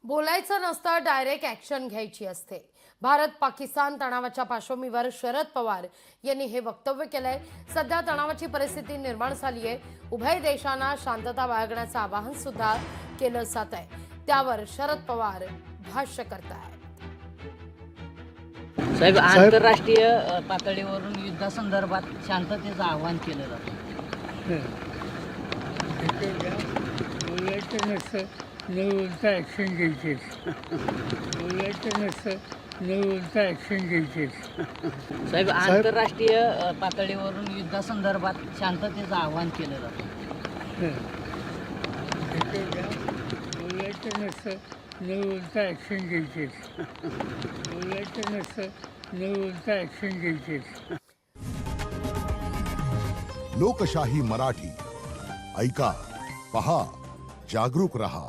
बोलायचं नसतं, direct action घ्यायची असते. भारत पाकिस्तान तणावाच्या पार्श्वभूमीवर शरद पवार यांनी हे वक्तव्य केलंय. सध्या तणावाची परिस्थिती निर्माण झाली आहे. उभय देशांना शांतता बाळगण्याचं आवाहन सुद्धा केलं जात आहे. त्यावर शरद पवार भाष्य करतायत. साहेब, आंतरराष्ट्रीय पातळीवरून युद्धासंदर्भात शांततेचं आवाहन केलं जातं. बोलायचं नसतं, न बोलता ॲक्शन घ्यायची. बोलायचं नसतं, न बोलता ॲक्शन घ्यायची. साहेब, आंतरराष्ट्रीय पातळीवरून युद्धासंदर्भात शांततेचं आवाहन केलं जातं. बोलायचं नसतं, न बोलता ॲक्शन घ्यायची. बोलायचं नसतं, न बोलता ॲक्शन घ्यायची. लोकशाही मराठी ऐका, पहा, जागरूक रहा.